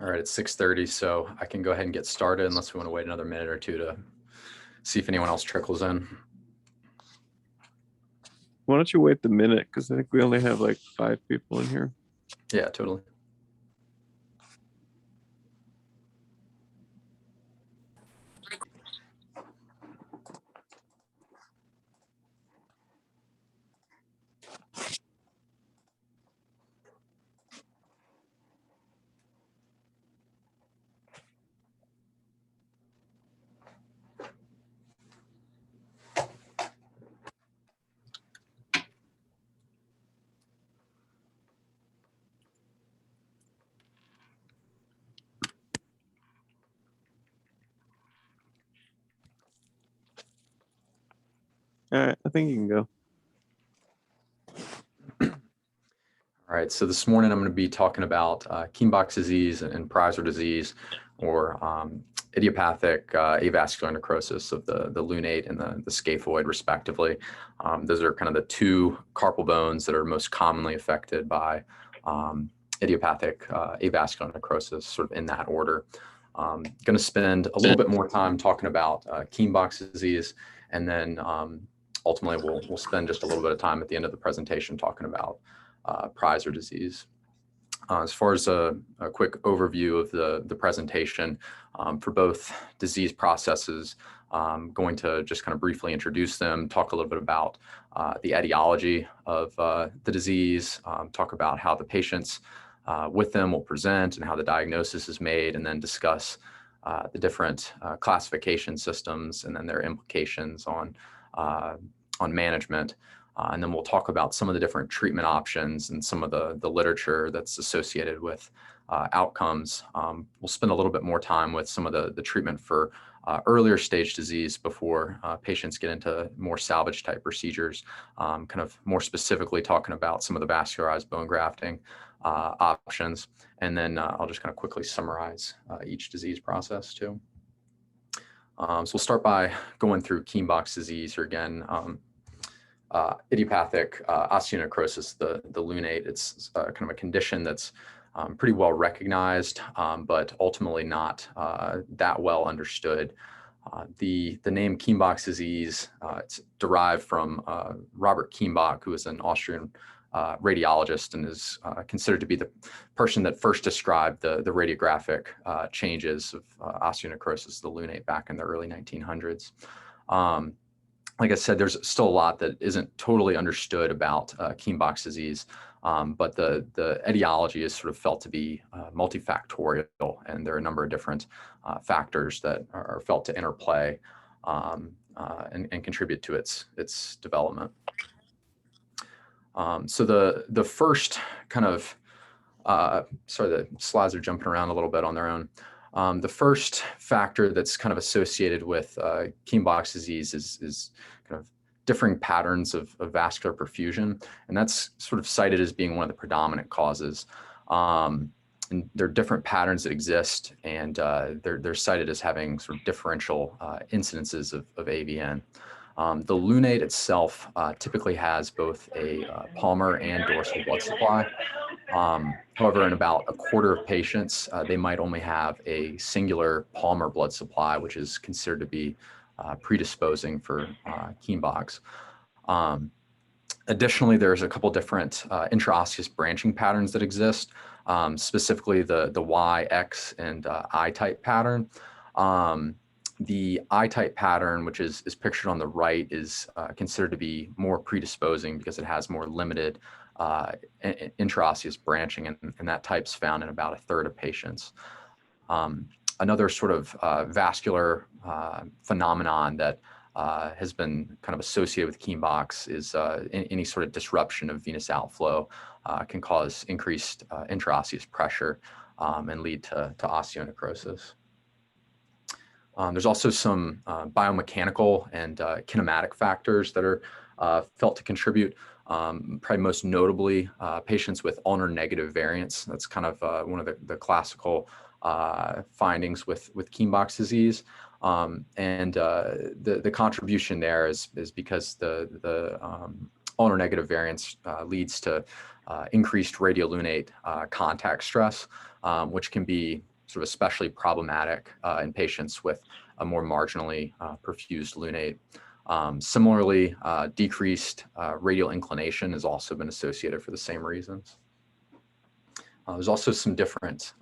All right, it's 6:30, so I can go ahead and get started unless we want to wait another minute or two to see if anyone else trickles in. Why don't you wait the minute? Because I think we only have like 5 people in here. Yeah, totally. All right, I think you can go. All right, so this morning I'm going to be talking about Kienbock's disease and Preiser disease, or idiopathic avascular necrosis of the lunate and the scaphoid, respectively. Those are kind of the two carpal bones that are most commonly affected by idiopathic avascular necrosis, sort of in that order. Going to spend a little bit more time talking about Kienbock's disease, and then ultimately we'll spend just a little bit of time at the end of the presentation talking about Preiser disease. As far as a quick overview of the presentation, for both disease processes, I'm going to just kind of briefly introduce them, talk a little bit about the etiology of the disease, talk about how the patients with them will present and how the diagnosis is made, and then discuss the different classification systems and then their implications on management. And then we'll talk about some of the different treatment options and some of the literature that's associated with outcomes. We'll spend a little bit more time with some of the treatment for earlier stage disease before patients get into more salvage type procedures, kind of more specifically talking about some of the vascularized bone grafting options. And then I'll just kind of quickly summarize each disease process too. So we'll start by going through Kienbock's disease, or again, idiopathic osteonecrosis, the lunate. It's kind of a condition that's pretty well recognized, but ultimately not that well understood. The name Kienbock's disease, it's derived from Robert Kienbock, who was an Austrian radiologist and is considered to be the person that first described the radiographic changes of osteonecrosis, the lunate, back in the early 1900s. Like I said, there's still a lot that isn't totally understood about Kienbock's disease, but the etiology is sort of felt to be multifactorial, and there are a number of different factors that are felt to interplay and contribute to its development. So the first kind of, sorry, the slides are jumping around a little bit on their own. The first factor that's kind of associated with Kienbock's disease is kind of differing patterns of vascular perfusion, and that's sort of cited as being one of the predominant causes. And there are different patterns that exist, and they're cited as having sort of differential incidences of AVN. The lunate itself typically has both a palmar and dorsal blood supply. However, in about a quarter of patients, they might only have a singular palmar blood supply, which is considered to be predisposing for Kienbock's. Additionally, there's a couple different intraosseous branching patterns that exist, specifically the Y, X, and I-type pattern. The I-type pattern, which is pictured on the right, is considered to be more predisposing because it has more limited intraosseous branching, and that type's found in about a third of patients. Another sort of vascular phenomenon that has been kind of associated with Kienbock's is any sort of disruption of venous outflow can cause increased intraosseous pressure and lead to osteonecrosis. There's also some biomechanical and kinematic factors that are felt to contribute. Probably most notably, patients with ulnar negative variants. That's kind of one of the classical findings with Kienbock's disease. And the contribution there is because the ulnar negative variants leads to increased radiolunate contact stress, which can be sort of especially problematic in patients with a more marginally perfused lunate. Similarly, decreased radial inclination has also been associated for the same reasons. There's also some different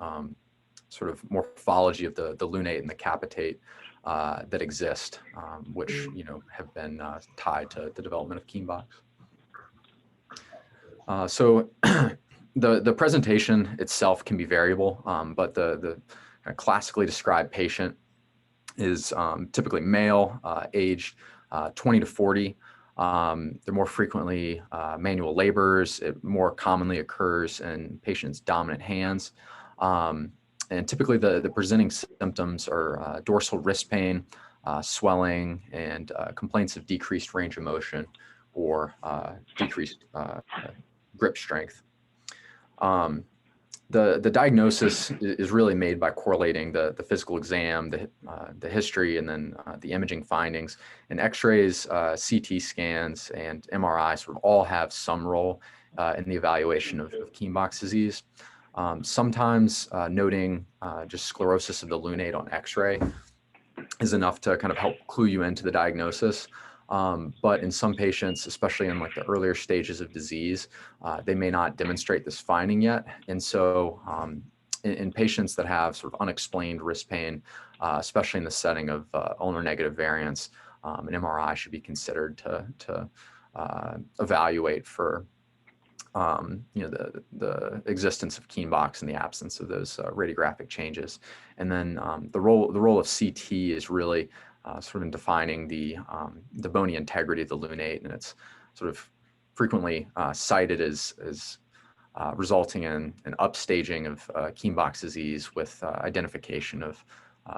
sort of morphology of the lunate and the capitate that exist, which have been tied to the development of Kienbock's. So the presentation itself can be variable, but the classically described patient is typically male, aged 20 to 40. They're more frequently manual laborers. It more commonly occurs in patients' dominant hands. And typically the presenting symptoms are dorsal wrist pain, swelling, and complaints of decreased range of motion or decreased grip strength. The diagnosis is really made by correlating the physical exam, the history, and then the imaging findings. And X-rays, CT scans, and MRI sort of all have some role in the evaluation of Kienbock's disease. Sometimes noting just sclerosis of the lunate on X-ray is enough to kind of help clue you into the diagnosis. But in some patients, especially in like the earlier stages of disease, they may not demonstrate this finding yet. And so in patients that have sort of unexplained wrist pain, especially in the setting of ulnar negative variants, an MRI should be considered to evaluate for the existence of Kienbock's in the absence of those radiographic changes. And then the role of CT is really sort of in defining the bony integrity of the lunate, and it's sort of frequently cited as resulting in an upstaging of Kienbock's disease with identification of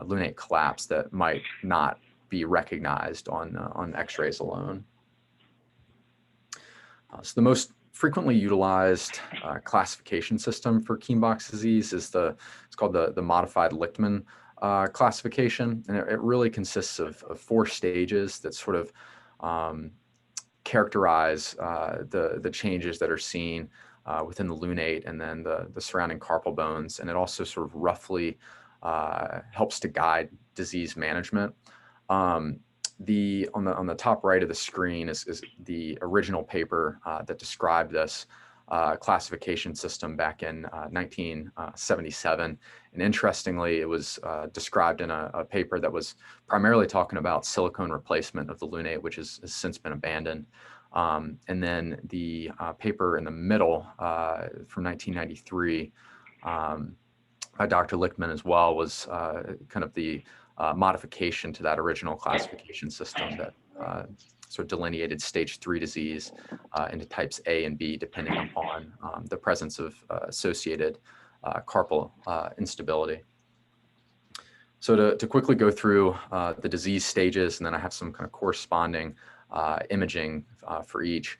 lunate collapse that might not be recognized on X-rays alone. So the most frequently utilized classification system for Kienbock's disease is it's called the modified Lichtman classification, and it really consists of 4 stages that sort of characterize the changes that are seen within the lunate and then the surrounding carpal bones, and it also sort of roughly helps to guide disease management. On the top right of the screen is the original paper that described this classification system back in 1977. And interestingly, it was described in a paper that was primarily talking about silicone replacement of the lunate, which has since been abandoned. And then the paper in the middle from 1993 by Dr. Lichtman as well was kind of the modification to that original classification system that sort of delineated stage 3 disease into types A and B, depending upon the presence of associated carpal instability. So to quickly go through the disease stages, and then I have some kind of corresponding imaging for each.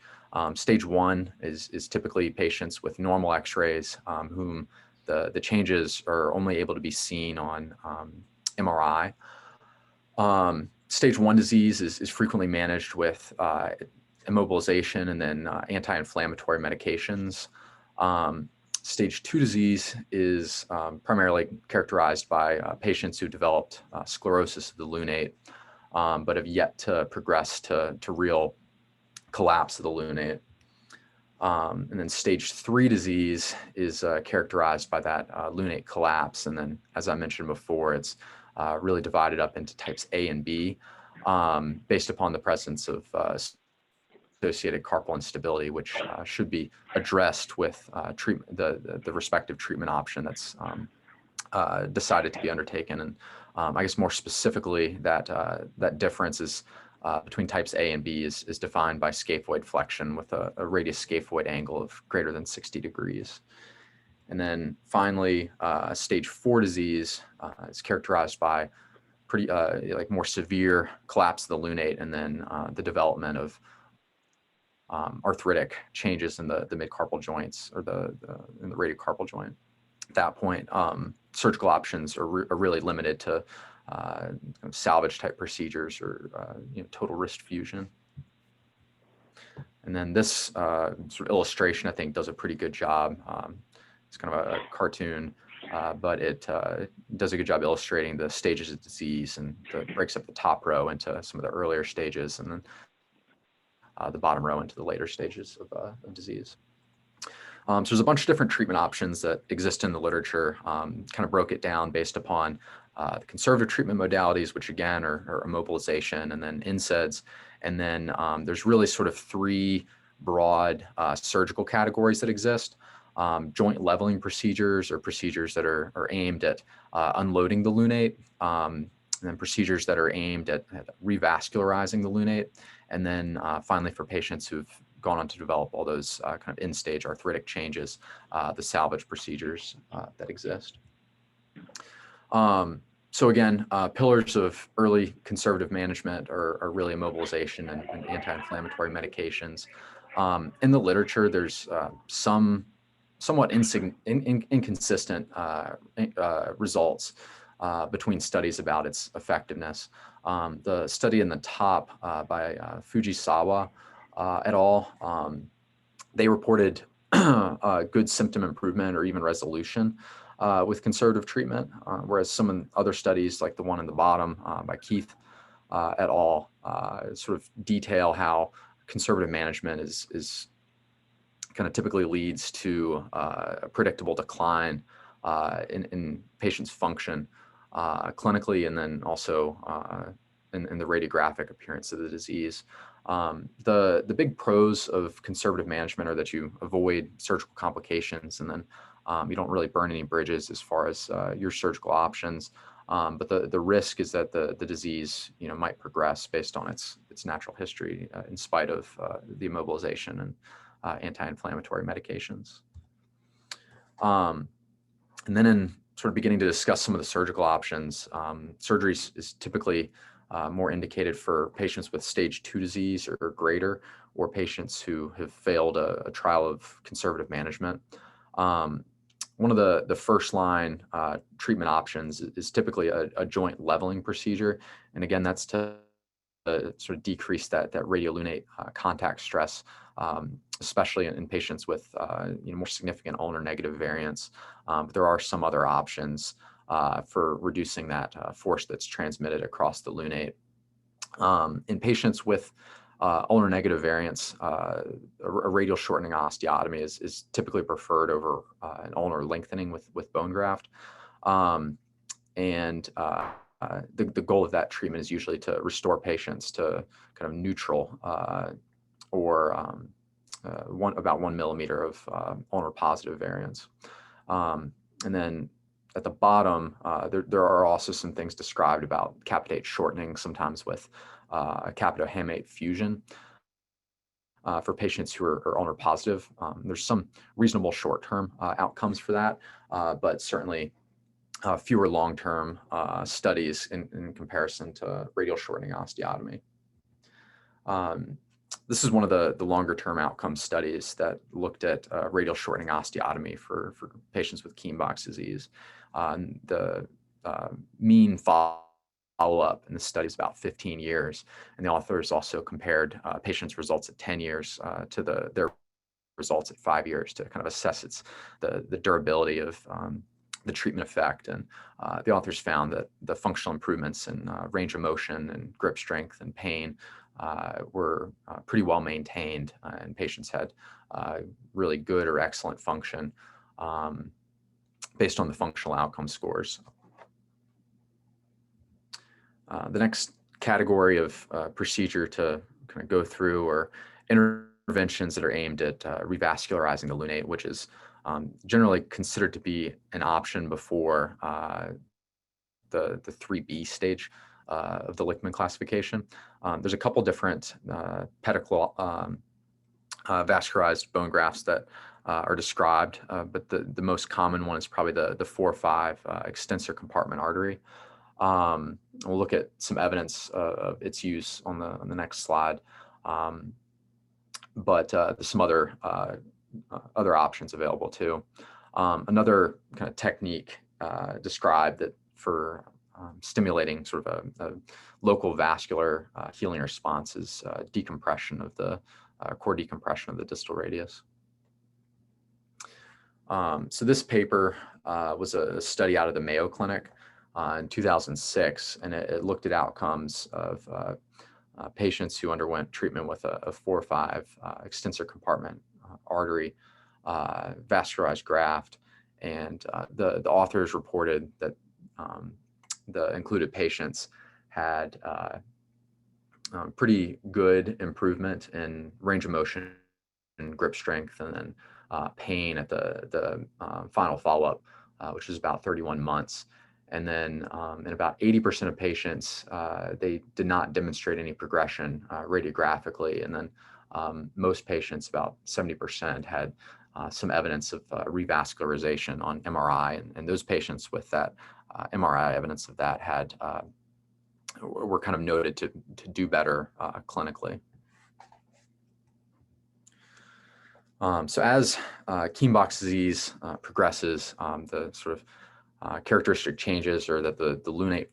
Stage 1 is typically patients with normal X-rays whom the changes are only able to be seen on MRI. Stage 1 disease is frequently managed with immobilization and then anti-inflammatory medications. Stage 2 disease is primarily characterized by patients who developed sclerosis of the lunate, but have yet to progress to real collapse of the lunate. And then stage 3 disease is characterized by that lunate collapse. And then, as I mentioned before, it's really divided up into types A and B based upon the presence of associated carpal instability, which should be addressed with treatment, the respective treatment option that's decided to be undertaken. And I guess more specifically, that difference is between types A and B is defined by scaphoid flexion with a radius scaphoid angle of greater than 60 degrees. And then finally, stage 4 disease is characterized by pretty like more severe collapse of the lunate, and then the development of arthritic changes in the midcarpal joints or in the radiocarpal joint. At that point, surgical options are really limited to salvage type procedures or total wrist fusion. And then this sort of illustration, I think, does a pretty good job. It's kind of a cartoon but it does a good job illustrating the stages of disease and breaks up the top row into some of the earlier stages and then the bottom row into the later stages of disease. So there's a bunch of different treatment options that exist in the literature, kind of broke it down based upon the conservative treatment modalities, which again are immobilization and then NSAIDs. And then there's really sort of three broad surgical categories that exist. Joint leveling procedures or procedures that are aimed at unloading the lunate, and then procedures that are aimed at revascularizing the lunate. And then finally, for patients who've gone on to develop all those kind of end-stage arthritic changes, the salvage procedures that exist. So again, pillars of early conservative management are really immobilization and anti-inflammatory medications. In the literature, there's somewhat inconsistent results between studies about its effectiveness. The study in the top by Fujisawa et al., they reported good symptom improvement or even resolution with conservative treatment, whereas some other studies, like the one in the bottom by Keith et al., sort of detail how conservative management is kind of typically leads to a predictable decline in patients' function clinically, and then also in the radiographic appearance of the disease. The big pros of conservative management are that you avoid surgical complications, and then you don't really burn any bridges as far as your surgical options. But the risk is that the disease, might progress based on its natural history in spite of the immobilization and anti-inflammatory medications. And then in sort of beginning to discuss some of the surgical options, surgery is typically more indicated for patients with stage 2 disease or greater, or patients who have failed a trial of conservative management. One of the first line treatment options is typically a joint leveling procedure. And again, that's to sort of decrease that radiolunate contact stress, especially in patients with more significant ulnar negative variants. But there are some other options for reducing that force that's transmitted across the lunate. In patients with ulnar negative variants, a radial shortening osteotomy is typically preferred over an ulnar lengthening with bone graft. The goal of that treatment is usually to restore patients to kind of neutral or about 1 millimeter of ulnar positive variants. And then at the bottom, there are also some things described about capitate shortening, sometimes with capitohamate fusion for patients who are ulnar positive. There's some reasonable short-term outcomes for that, but certainly fewer long-term studies in comparison to radial shortening osteotomy. This is one of the longer-term outcome studies that looked at radial shortening osteotomy for patients with Kienbock's disease. The mean follow-up in the study is about 15 years, and the authors also compared patients' results at 10 years to their results at 5 years to kind of assess the durability of the treatment effect. And the authors found that the functional improvements in range of motion and grip strength and pain were pretty well maintained, and patients had really good or excellent function based on the functional outcome scores. The next category of procedure to kind of go through are interventions that are aimed at revascularizing the lunate, which is generally considered to be an option before the 3B stage of the Lichtman classification. There's a couple different pedicle vascularized bone grafts that are described, but the most common one is probably the 4-5 extensor compartment artery. We'll look at some evidence of its use on the next slide, but there's some other options available too. Another kind of technique described that for stimulating sort of a local vascular healing response is decompression of the core decompression of the distal radius. So this paper was a study out of the Mayo Clinic in 2006, and it looked at outcomes of patients who underwent treatment with a 4-5 extensor compartment artery vascularized graft. And the authors reported that the included patients had pretty good improvement in range of motion and grip strength, and then pain at the final follow-up, which was about 31 months. And then in about 80% of patients, they did not demonstrate any progression radiographically. And then most patients, about 70%, had some evidence of revascularization on MRI. And those patients with that MRI evidence of that had were kind of noted to do better clinically. So as Kienbock's disease progresses, the sort of characteristic changes are that the lunate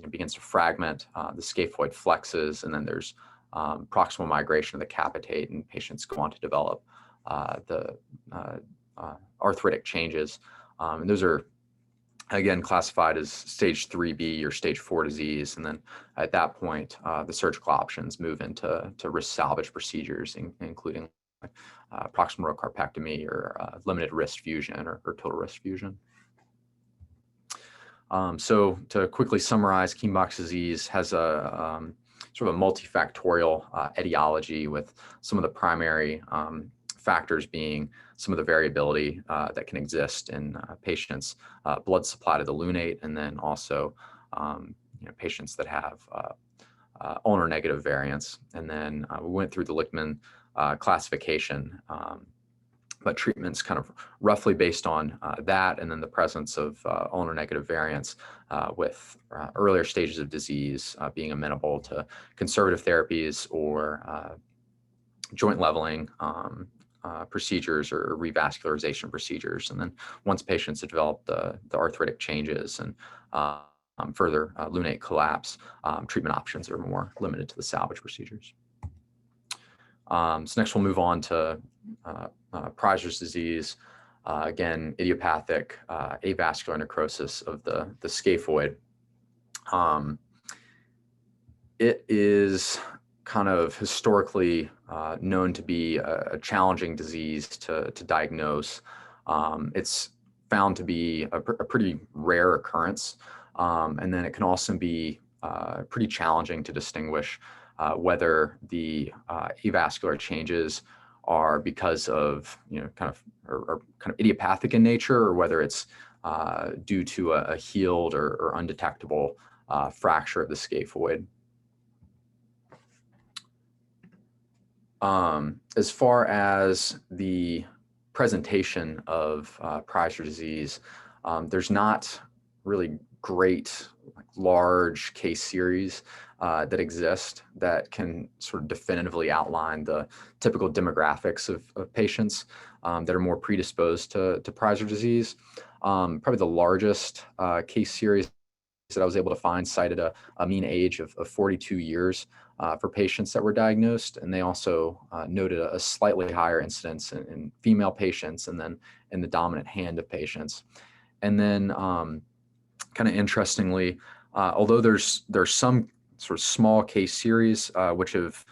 begins to fragment, the scaphoid flexes, and then there's proximal migration of the capitate, and patients go on to develop the arthritic changes. And those are, again, classified as stage 3B or stage 4 disease. And then at that point, the surgical options move into risk salvage procedures, including proximal carpectomy or limited wrist fusion or total wrist fusion. So to quickly summarize, Kienbock's disease has a sort of a multifactorial etiology, with some of the primary factors being some of the variability that can exist in patients' blood supply to the lunate, and then also patients that have ulnar negative variants. And then we went through the Lichtman classification, but treatment's kind of roughly based on that, and then the presence of ulnar negative variants with earlier stages of disease being amenable to conservative therapies or joint leveling procedures or revascularization procedures. And then once patients have developed the arthritic changes and further lunate collapse, treatment options are more limited to the salvage procedures. So next we'll move on to Preiser's disease. Again, idiopathic avascular necrosis of the scaphoid. It is kind of historically known to be a challenging disease to diagnose. It's found to be a pretty rare occurrence, and then it can also be pretty challenging to distinguish whether the avascular changes are because of kind of idiopathic in nature, or whether it's due to a healed or undetectable fracture of the scaphoid. As far as the presentation of Preiser disease, there's not really great large case series that exist that can sort of definitively outline the typical demographics of patients that are more predisposed to Preiser disease. Probably the largest case series that I was able to find cited a mean age of 42 years for patients that were diagnosed, and they also noted a slightly higher incidence in female patients, and then in the dominant hand of patients. And then kind of interestingly, although there's some sort of small case series which have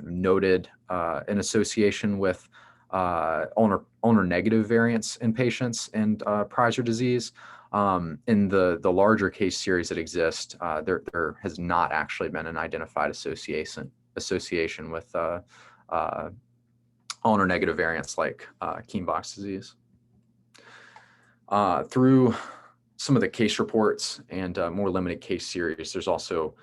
noted an association with ulnar negative variants in patients and Preiser disease, in the larger case series that exist, there has not actually been an identified association with ulnar negative variants like Kienbock's disease. Through some of the case reports and more limited case series, there's also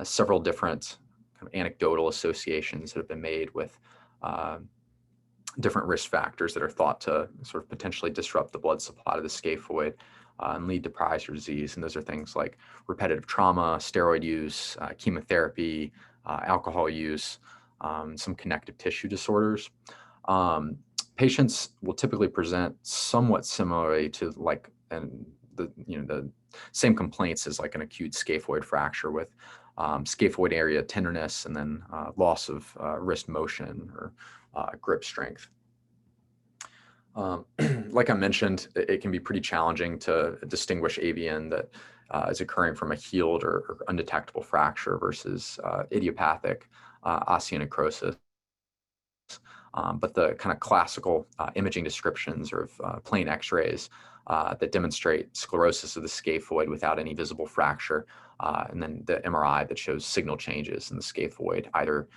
several different kind of anecdotal associations that have been made with different risk factors that are thought to sort of potentially disrupt the blood supply to the scaphoid and lead to Preiser disease. And those are things like repetitive trauma, steroid use, chemotherapy, alcohol use, some connective tissue disorders. Patients will typically present somewhat similarly to like the same complaints as like an acute scaphoid fracture, with scaphoid area tenderness, and then loss of wrist motion or grip strength. Like I mentioned, it can be pretty challenging to distinguish AVN that is occurring from a healed or undetectable fracture versus idiopathic osteonecrosis. But the kind of classical imaging descriptions of plain X-rays that demonstrate sclerosis of the scaphoid without any visible fracture, and then the MRI that shows signal changes in the scaphoid, either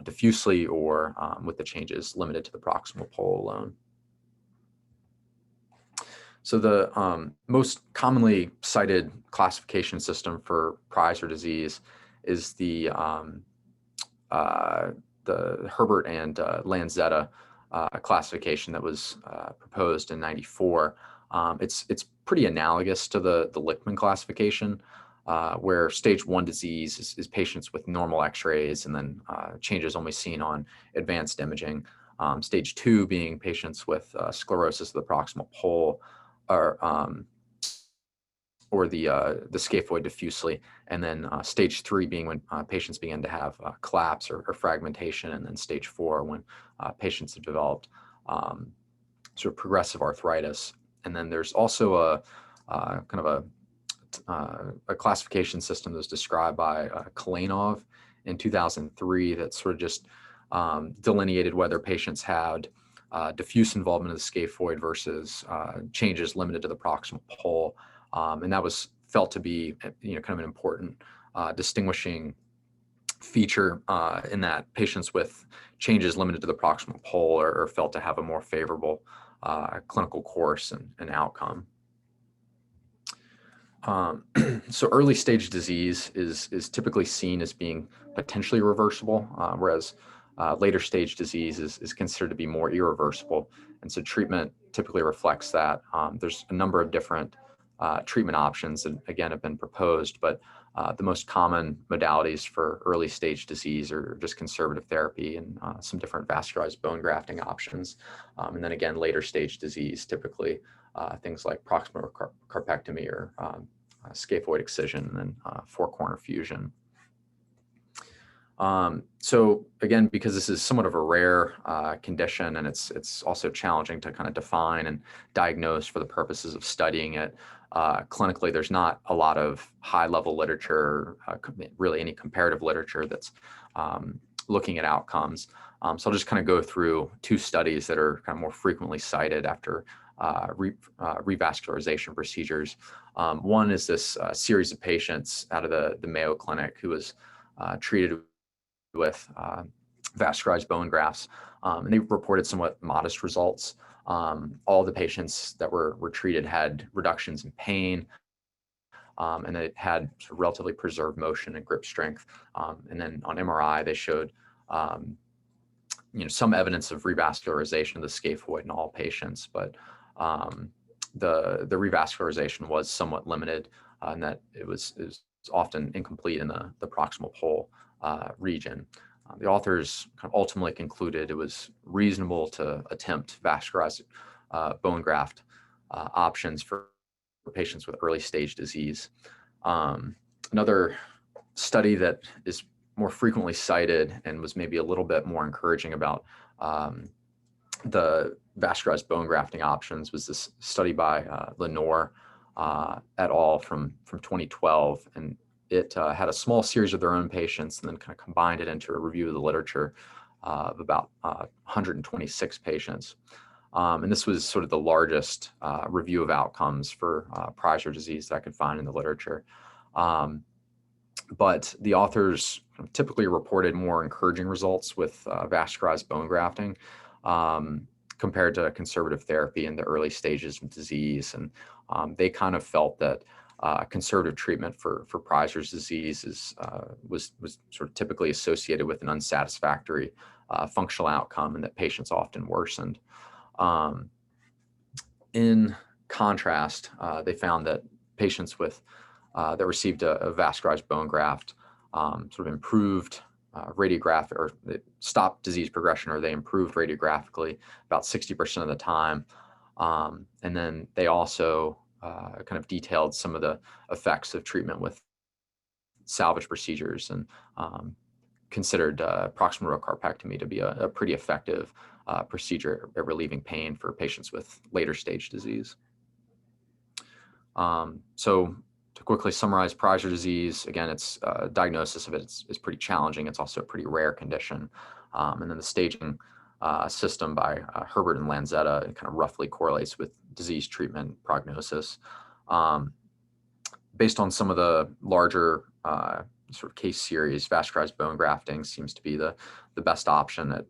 diffusely or with the changes limited to the proximal pole alone. So the most commonly cited classification system for Preiser disease is the Herbert and Lanzetta classification that was proposed in '94. It's pretty analogous to the Lichtman classification, where stage 1 disease is patients with normal X-rays and then changes only seen on advanced imaging. Stage 2 being patients with sclerosis of the proximal pole, or the scaphoid diffusely, and then stage 3 being when patients begin to have collapse or fragmentation, and then stage 4 when patients have developed sort of progressive arthritis. And then there's also kind of a classification system that was described by Kalanov in 2003 that sort of just delineated whether patients had diffuse involvement of the scaphoid versus changes limited to the proximal pole. And that was felt to be, kind of an important distinguishing feature in that patients with changes limited to the proximal pole are felt to have a more favorable clinical course and outcome. So early stage disease is typically seen as being potentially reversible, whereas later stage disease is considered to be more irreversible. And so treatment typically reflects that. There's a number of different treatment options that, again, have been proposed, but the most common modalities for early stage disease are just conservative therapy and some different vascularized bone grafting options. And then again, later stage disease, typically things like proximal carpectomy or scaphoid excision, and then four-corner fusion. So again, because this is somewhat of a rare condition, and it's also challenging to kind of define and diagnose for the purposes of studying it clinically, there's not a lot of high-level literature, really any comparative literature that's looking at outcomes. So I'll just kind of go through two studies that are kind of more frequently cited after revascularization procedures. One is this series of patients out of the Mayo Clinic who was treated with vascularized bone grafts, and they reported somewhat modest results. All the patients that were treated had reductions in pain, and they had sort of relatively preserved motion and grip strength. And then on MRI, they showed some evidence of revascularization of the scaphoid in all patients, but the revascularization was somewhat limited, and that it was often incomplete in the proximal pole region. The authors kind of ultimately concluded it was reasonable to attempt vascularized bone graft options for patients with early stage disease. Another study that is more frequently cited and was maybe a little bit more encouraging about the vascularized bone grafting options was this study by Lenore et al. From 2012, and it had a small series of their own patients and then kind of combined it into a review of the literature of about 126 patients. And this was sort of the largest review of outcomes for Preiser disease that I could find in the literature. But the authors typically reported more encouraging results with vascularized bone grafting compared to conservative therapy in the early stages of disease. And they kind of felt that conservative treatment for Preiser's disease was sort of typically associated with an unsatisfactory functional outcome, and that patients often worsened. In contrast, they found that patients that received a vascularized bone graft sort of improved radiographic, or they stopped disease progression, or they improved radiographically about 60% of the time. And then they also kind of detailed some of the effects of treatment with salvage procedures, and considered proximal rocarpectomy to be a pretty effective procedure at relieving pain for patients with later stage disease. So to quickly summarize Preiser disease, again, it's diagnosis of it is pretty challenging. It's also a pretty rare condition. And then the staging system by Herbert and Lanzetta kind of roughly correlates with disease treatment prognosis. Based on some of the larger sort of case series, vascularized bone grafting seems to be the best option at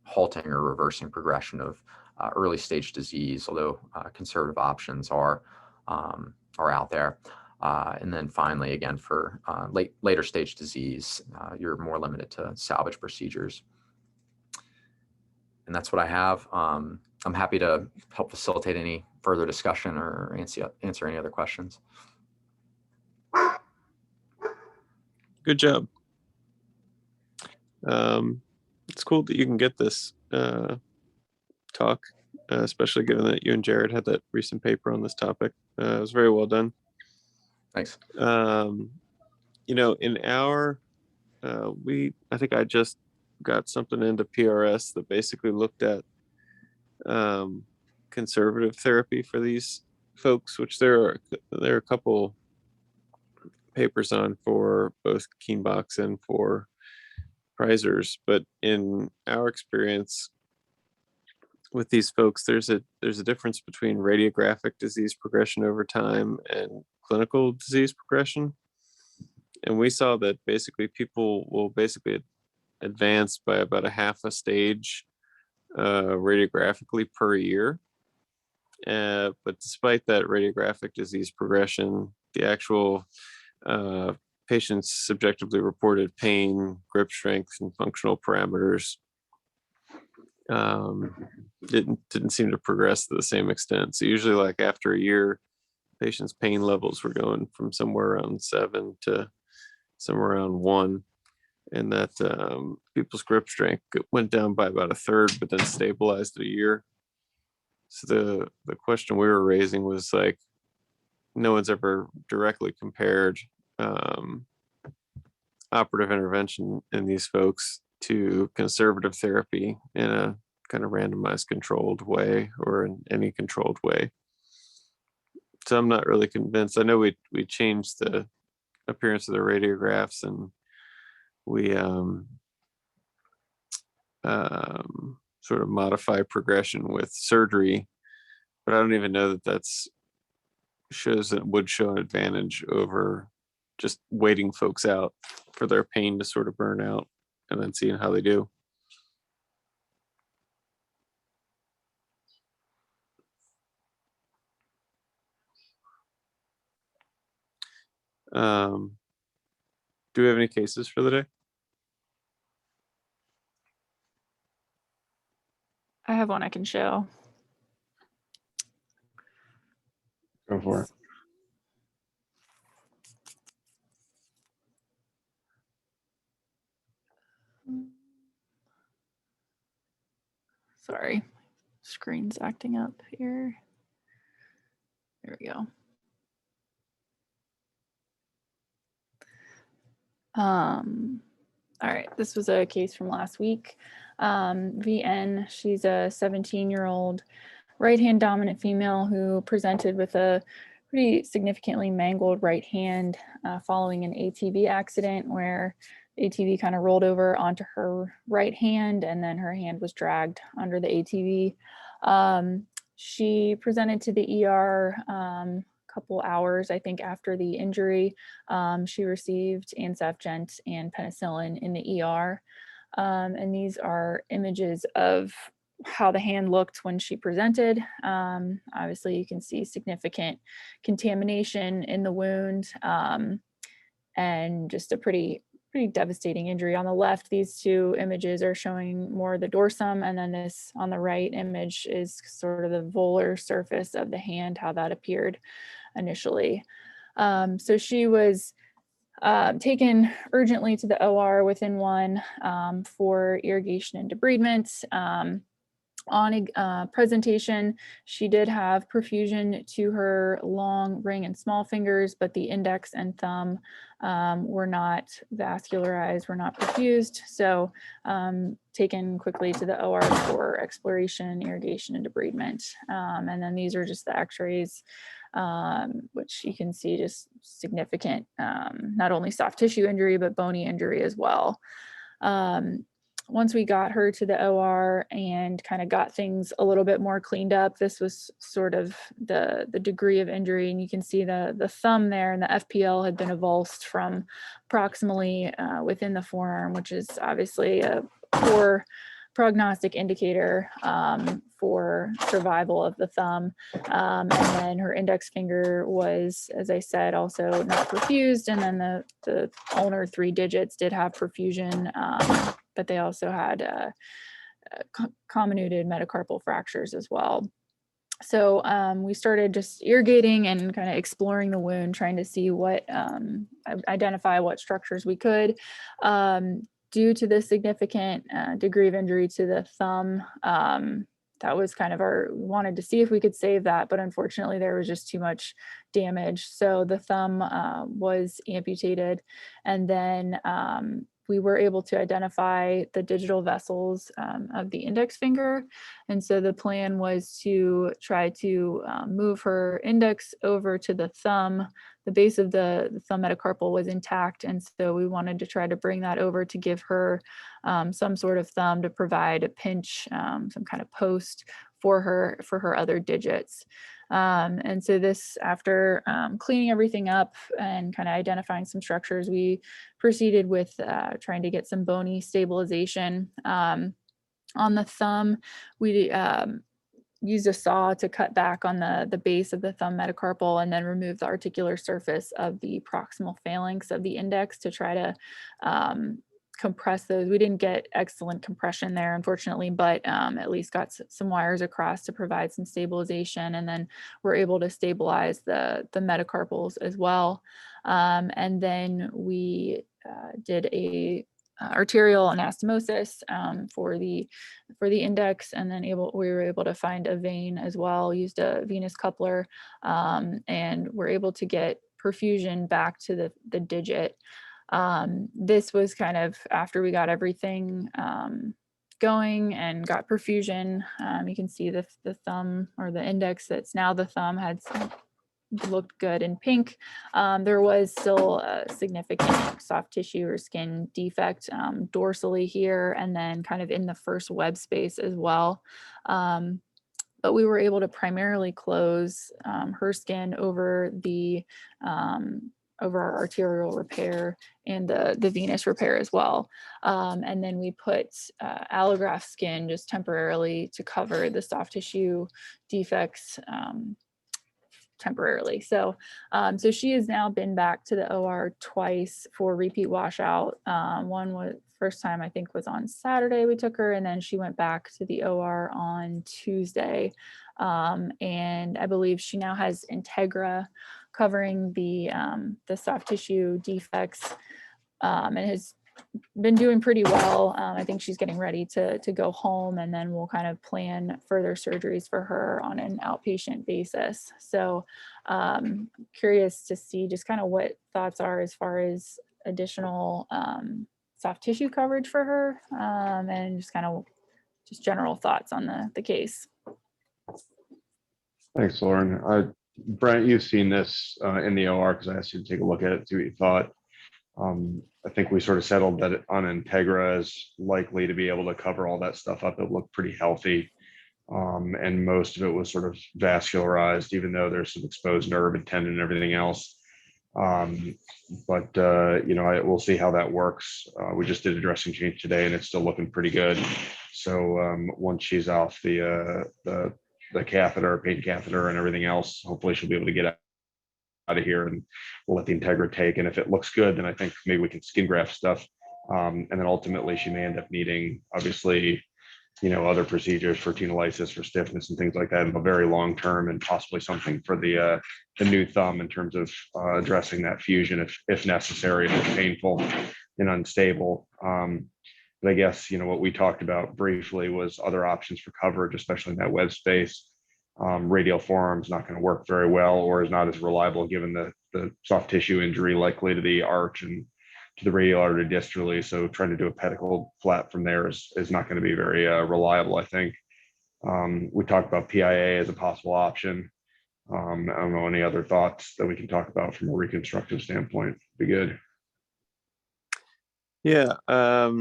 halting or reversing progression of early stage disease, although conservative options are out there. And then finally, again, for later stage disease, you're more limited to salvage procedures. And that's what I have. I'm happy to help facilitate any further discussion or answer any other questions. Good job. It's cool that you can get this talk, especially given that you and Jared had that recent paper on this topic. It was very well done. Thanks. You know, in our, I think I just got something into PRS that basically looked at conservative therapy for these folks, which there are a couple papers on for both Kienbock's and for Preiser's, but in our experience with these folks, there's a difference between radiographic disease progression over time and clinical disease progression. And we saw that basically people will basically advance by about a half a stage radiographically per year. But despite that radiographic disease progression, the actual patient's subjectively reported pain, grip strength, and functional parameters didn't seem to progress to the same extent. So usually, like after a year, patients' pain levels were going from somewhere around 7 to somewhere around 1, and that people's grip strength went down by about a third, but then stabilized at a year. So the question we were raising was like, no one's ever directly compared operative intervention in these folks to conservative therapy in a kind of randomized controlled way or in any controlled way. So I'm not really convinced. I know we changed the appearance of the radiographs and we sort of modify progression with surgery, but I don't even know that that's would show an advantage over just waiting folks out for their pain to sort of burn out and then seeing how they do. Do we have any cases for the day? I have one I can show. Go for it. Sorry, screen's acting up here. There we go. All right, this was a case from last week. VN, she's a 17-year-old right-hand dominant female who presented with a pretty significantly mangled right hand following an ATV accident where the ATV kind of rolled over onto her right hand and then her hand was dragged under the ATV. She presented to the ER couple hours, I think, after the injury. She received Ansef-Gent and penicillin in the ER. And these are images of how the hand looked when she presented. Obviously, you can see significant contamination in the wound and just a pretty devastating injury. On the left, these two images are showing more the dorsum, and then this on the right image is sort of the volar surface of the hand, how that appeared initially. So she was taken urgently to the OR within one for irrigation and debridement. On a presentation, she did have perfusion to her long, ring, and small fingers, but the index and thumb were not vascularized, were not perfused. So taken quickly to the OR for exploration, irrigation, and debridement. And then these are just the x-rays, which you can see just significant, not only soft tissue injury, but bony injury as well. Once we got her to the OR and kind of got things a little bit more cleaned up, this was sort of the degree of injury. And you can see the thumb there, and the FPL had been avulsed from proximally within the forearm, which is obviously a poor prognostic indicator for survival of the thumb. And then her index finger was, as I said, also not perfused. And then the ulnar 3 digits did have perfusion, but they also had comminuted metacarpal fractures as well. So we started just irrigating and kind of exploring the wound, trying to see what, identify what structures we could. Due to the significant degree of injury to the thumb, that was kind of we wanted to see if we could save that, but unfortunately there was just too much damage. So the thumb was amputated, and then we were able to identify the digital vessels of the index finger. And so the plan was to try to move her index over to the thumb. The base of the thumb metacarpal was intact. And so we wanted to try to bring that over to give her some sort of thumb to provide a pinch, some kind of post for her other digits. And so this, after cleaning everything up and kind of identifying some structures, we proceeded with trying to get some bony stabilization. On the thumb, we used a saw to cut back on the base of the thumb metacarpal and then remove the articular surface of the proximal phalanx of the index to try to compress those. We didn't get excellent compression there, unfortunately, but at least got some wires across to provide some stabilization, and then we're able to stabilize the metacarpals as well. And then we did a arterial anastomosis for the index, and then we were able to find a vein as well, used a venous coupler, and we're able to get perfusion back to the digit. This was kind of after we got everything going and got perfusion. You can see the thumb, or the index that's now the thumb, had looked good in pink. There was still a significant soft tissue or skin defect dorsally here, and then kind of in the first web space as well. But we were able to primarily close her skin over over our arterial repair and the venous repair as well. And then we put allograft skin just temporarily to cover the soft tissue defects temporarily. So she has now been back to the OR twice for repeat washout. One was, first time I think was on Saturday we took her, and then she went back to the OR on Tuesday. And I believe she now has Integra covering the soft tissue defects, and has been doing pretty well. I think she's getting ready to go home, and then we'll kind of plan further surgeries for her on an outpatient basis. So curious to see just kind of what thoughts are as far as additional soft tissue coverage for her, and just kind of just general thoughts on the case. Thanks, Lauren. Brent, you've seen this in the OR because I asked you to take a look at it, see what you thought. I think we sort of settled that on Integra is likely to be able to cover all that stuff up. It looked pretty healthy. And most of it was sort of vascularized, even though there's some exposed nerve and tendon and everything else. But we'll see how that works. We just did a dressing change today and it's still looking pretty good. So once she's off the catheter, pain catheter and everything else, hopefully she'll be able to get out of here, and we'll let the Integra take. And if it looks good, then I think maybe we can skin graft stuff. And then ultimately she may end up needing, obviously, other procedures for tenolysis, for stiffness and things like that in the very long term, and possibly something for the new thumb in terms of addressing that fusion if necessary, if it's painful and unstable. But I guess, what we talked about briefly was other options for coverage, especially in that web space. Radial forearm is not going to work very well, or is not as reliable given the soft tissue injury likely to the arch and to the radial artery distally. So trying to do a pedicle flap from there is not going to be very reliable, I think. We talked about PIA as a possible option. I don't know, any other thoughts that we can talk about from a reconstructive standpoint? Be good. Yeah, I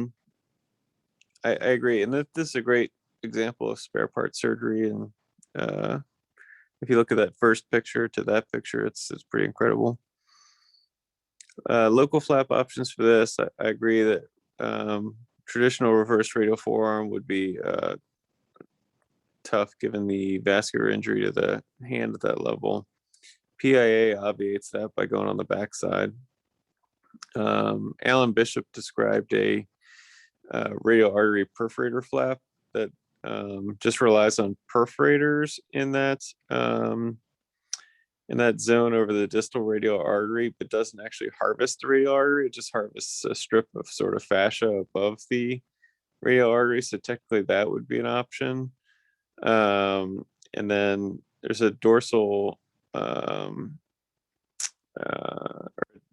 agree. And this is a great example of spare part surgery. And if you look at that first picture to that picture, it's pretty incredible. Local flap options for this, I agree that traditional reverse radial forearm would be tough given the vascular injury to the hand at that level. PIA obviates that by going on the backside. Alan Bishop described a radial artery perforator flap that just relies on perforators in that zone over the distal radial artery, but doesn't actually harvest the radial artery. It just harvests a strip of sort of fascia above the radial artery. So technically that would be an option. And then there's a dorsal,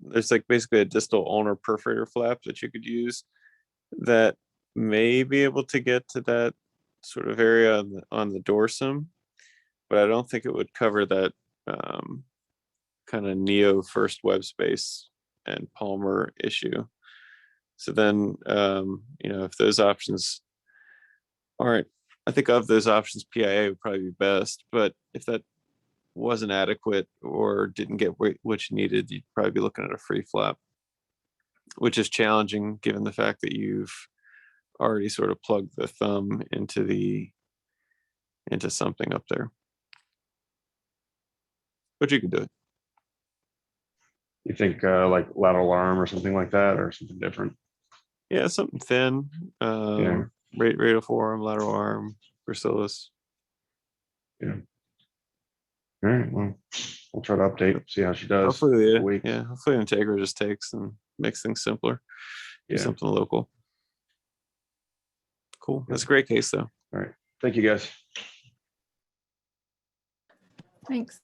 there's like basically a distal ulnar perforator flap that you could use that may be able to get to that sort of area on the dorsum, but I don't think it would cover that kind of neo first web space and palmar issue. So then, if those options aren't, I think of those options, PIA would probably be best, but if that wasn't adequate or didn't get what you needed, you'd probably be looking at a free flap, which is challenging given the fact that you've already sort of plugged the thumb into something up there. But you can do it. You think like lateral arm or something like that, or something different? Yeah, something thin. Yeah. Radial forearm, lateral arm, gracilis. Yeah. All right. Well, we'll try to update, see how she does. Hopefully, Week. hopefully Integra just takes and makes things simpler. Do Yeah. something local. Cool. That's a great case though. All right. Thank you, guys. Thanks.